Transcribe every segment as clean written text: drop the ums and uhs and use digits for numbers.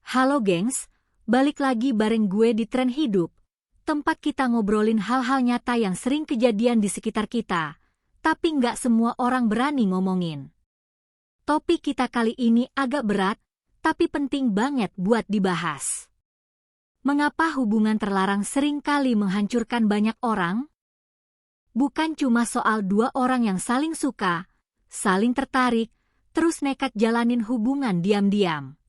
Halo gengs, balik lagi bareng gue di Tren Hidup, tempat kita ngobrolin hal-hal nyata yang sering kejadian di sekitar kita, tapi nggak semua orang berani ngomongin. Topik kita kali ini agak berat, tapi penting banget buat dibahas. Mengapa hubungan terlarang sering kali menghancurkan banyak orang? Bukan cuma soal dua orang yang saling suka, saling tertarik, terus nekat jalanin hubungan diam-diam.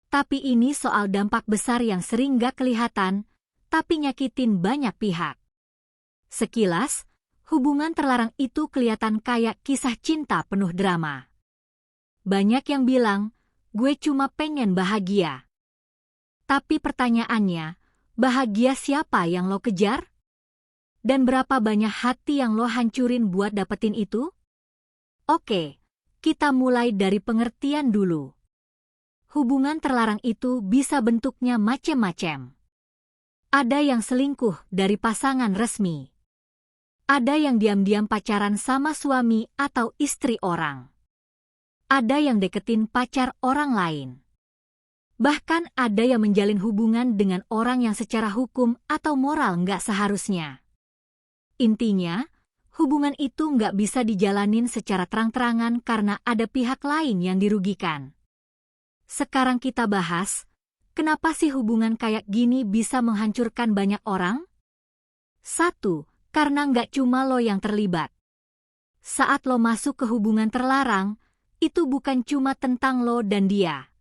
Tapi ini soal dampak besar yang sering gak kelihatan, tapi nyakitin banyak pihak. Sekilas, hubungan terlarang itu kelihatan kayak kisah cinta penuh drama. Banyak yang bilang, gue cuma pengen bahagia. Tapi pertanyaannya, bahagia siapa yang lo kejar? Dan berapa banyak hati yang lo hancurin buat dapetin itu? Oke, kita mulai dari pengertian dulu. Hubungan terlarang itu bisa bentuknya macem-macem. Ada yang selingkuh dari pasangan resmi. Ada yang diam-diam pacaran sama suami atau istri orang. Ada yang deketin pacar orang lain. Bahkan ada yang menjalin hubungan dengan orang yang secara hukum atau moral nggak seharusnya. Intinya, hubungan itu nggak bisa dijalanin secara terang-terangan karena ada pihak lain yang dirugikan. Sekarang kita bahas, kenapa sih hubungan kayak gini bisa menghancurkan banyak orang? 1. Karena nggak cuma lo yang terlibat. Saat lo masuk ke hubungan terlarang, itu bukan cuma tentang lo dan dia.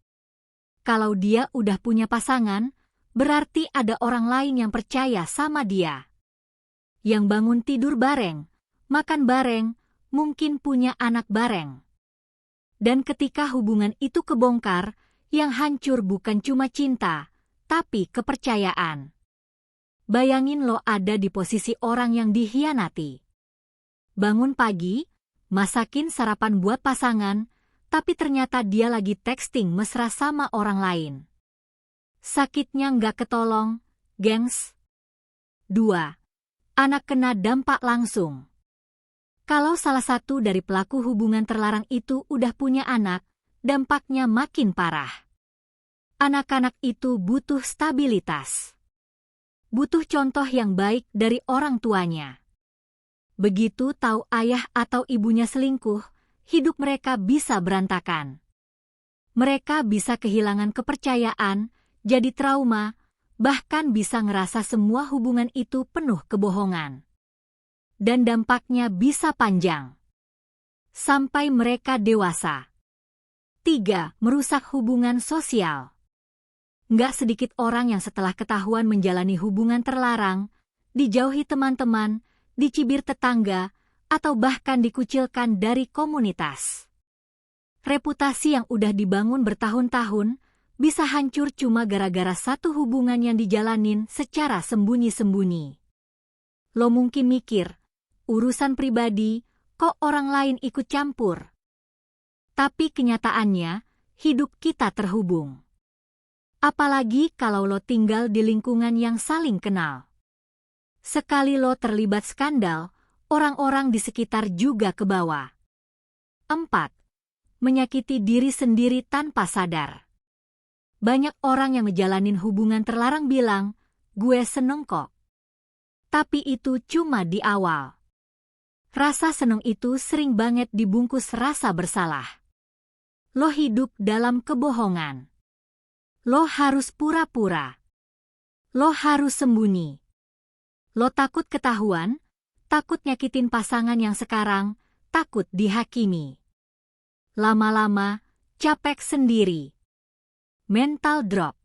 Kalau dia udah punya pasangan, berarti ada orang lain yang percaya sama dia. Yang bangun tidur bareng, makan bareng, mungkin punya anak bareng. Dan ketika hubungan itu kebongkar, yang hancur bukan cuma cinta, tapi kepercayaan. Bayangin lo ada di posisi orang yang dikhianati. Bangun pagi, masakin sarapan buat pasangan, tapi ternyata dia lagi texting mesra sama orang lain. Sakitnya nggak ketolong, gengs. 2. Anak kena dampak langsung. Kalau salah satu dari pelaku hubungan terlarang itu udah punya anak, dampaknya makin parah. Anak-anak itu butuh stabilitas. Butuh contoh yang baik dari orang tuanya. Begitu tahu ayah atau ibunya selingkuh, hidup mereka bisa berantakan. Mereka bisa kehilangan kepercayaan, jadi trauma, bahkan bisa ngerasa semua hubungan itu penuh kebohongan. Dan dampaknya bisa panjang. Sampai mereka dewasa. 3. Merusak hubungan sosial. Nggak sedikit orang yang setelah ketahuan menjalani hubungan terlarang, dijauhi teman-teman, dicibir tetangga, atau bahkan dikucilkan dari komunitas. Reputasi yang udah dibangun bertahun-tahun, bisa hancur cuma gara-gara satu hubungan yang dijalanin secara sembunyi-sembunyi. Lo mungkin mikir, urusan pribadi, kok orang lain ikut campur? Tapi kenyataannya, hidup kita terhubung. Apalagi kalau lo tinggal di lingkungan yang saling kenal. Sekali lo terlibat skandal, orang-orang di sekitar juga kebawa. 4. Menyakiti diri sendiri tanpa sadar. Banyak orang yang ngejalanin hubungan terlarang bilang, gue seneng kok. Tapi itu cuma di awal. Rasa seneng itu sering banget dibungkus rasa bersalah. Lo hidup dalam kebohongan. Lo harus pura-pura. Lo harus sembunyi. Lo takut ketahuan, takut nyakitin pasangan yang sekarang, takut dihakimi. Lama-lama, capek sendiri. Mental drop.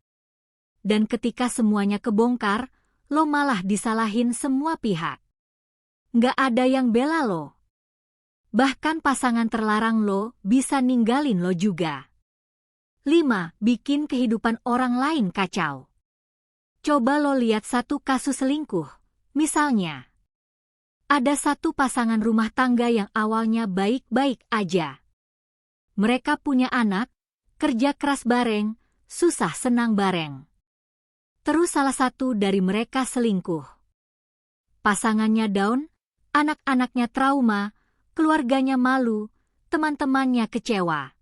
Dan ketika semuanya kebongkar, lo malah disalahin semua pihak. Nggak ada yang bela lo. Bahkan pasangan terlarang lo bisa ninggalin lo juga. 5. Bikin kehidupan orang lain kacau. Coba lo lihat satu kasus selingkuh. Misalnya, ada satu pasangan rumah tangga yang awalnya baik-baik aja. Mereka punya anak, kerja keras bareng, susah senang bareng. Terus salah satu dari mereka selingkuh. Pasangannya down, anak-anaknya trauma, keluarganya malu, teman-temannya kecewa.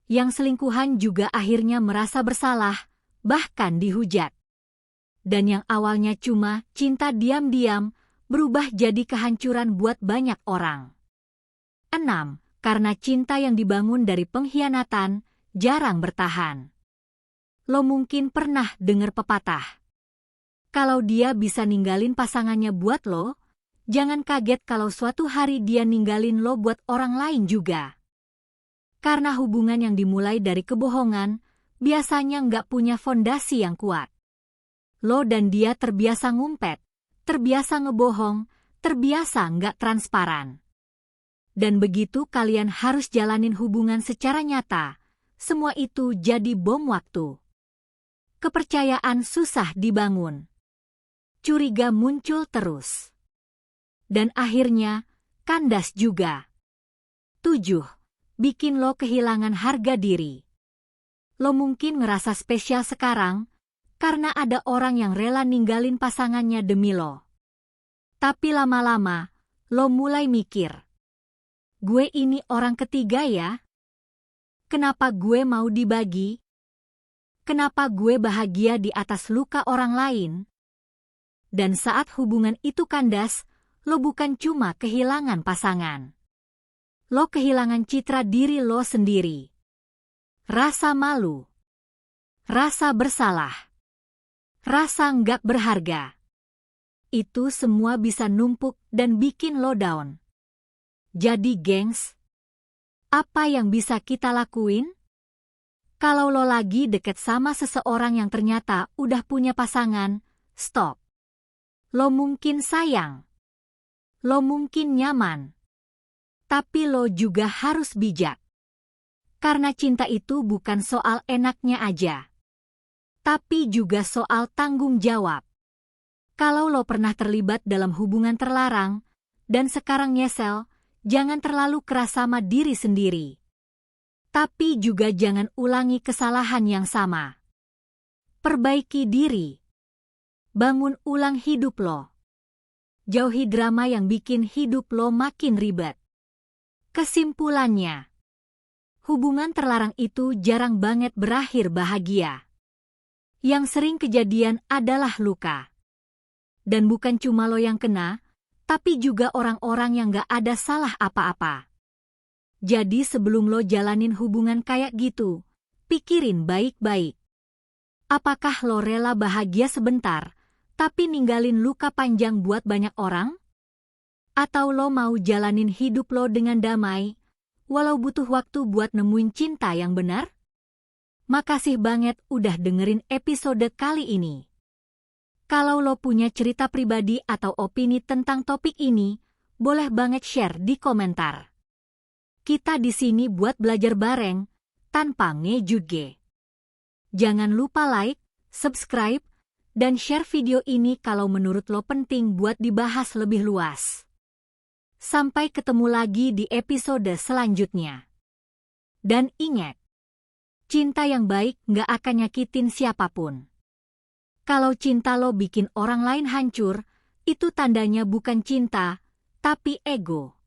Yang selingkuhan juga akhirnya merasa bersalah, bahkan dihujat. Dan yang awalnya cuma cinta diam-diam, berubah jadi kehancuran buat banyak orang. 6. Karena cinta yang dibangun dari pengkhianatan, jarang bertahan. Lo mungkin pernah dengar pepatah. Kalau dia bisa ninggalin pasangannya buat lo, jangan kaget kalau suatu hari dia ninggalin lo buat orang lain juga. Karena hubungan yang dimulai dari kebohongan, biasanya nggak punya fondasi yang kuat. Lo dan dia terbiasa ngumpet, terbiasa ngebohong, terbiasa nggak transparan. Dan begitu kalian harus jalanin hubungan secara nyata, semua itu jadi bom waktu. Kepercayaan susah dibangun. Curiga muncul terus. Dan akhirnya, kandas juga. 7. Bikin lo kehilangan harga diri. Lo mungkin ngerasa spesial sekarang, karena ada orang yang rela ninggalin pasangannya demi lo. Tapi lama-lama, lo mulai mikir. Gue ini orang ketiga ya? Kenapa gue mau dibagi? Kenapa gue bahagia di atas luka orang lain? Dan saat hubungan itu kandas, lo bukan cuma kehilangan pasangan. Lo kehilangan citra diri lo sendiri. Rasa malu. Rasa bersalah. Rasa nggak berharga. Itu semua bisa numpuk dan bikin lo down. Jadi gengs, apa yang bisa kita lakuin? Kalau lo lagi deket sama seseorang yang ternyata udah punya pasangan, stop. Lo mungkin sayang. Lo mungkin nyaman. Tapi lo juga harus bijak. Karena cinta itu bukan soal enaknya aja. Tapi juga soal tanggung jawab. Kalau lo pernah terlibat dalam hubungan terlarang, dan sekarang nyesel, jangan terlalu keras sama diri sendiri. Tapi juga jangan ulangi kesalahan yang sama. Perbaiki diri. Bangun ulang hidup lo. Jauhi drama yang bikin hidup lo makin ribet. Kesimpulannya, hubungan terlarang itu jarang banget berakhir bahagia. Yang sering kejadian adalah luka. Dan bukan cuma lo yang kena, tapi juga orang-orang yang gak ada salah apa-apa. Jadi sebelum lo jalanin hubungan kayak gitu, pikirin baik-baik. Apakah lo rela bahagia sebentar, tapi ninggalin luka panjang buat banyak orang? Atau lo mau jalanin hidup lo dengan damai, walau butuh waktu buat nemuin cinta yang benar? Makasih banget udah dengerin episode kali ini. Kalau lo punya cerita pribadi atau opini tentang topik ini, boleh banget share di komentar. Kita di sini buat belajar bareng, tanpa ngejuge. Jangan lupa like, subscribe, dan share video ini kalau menurut lo penting buat dibahas lebih luas. Sampai ketemu lagi di episode selanjutnya. Dan ingat, cinta yang baik nggak akan nyakitin siapapun. Kalau cinta lo bikin orang lain hancur, itu tandanya bukan cinta, tapi ego.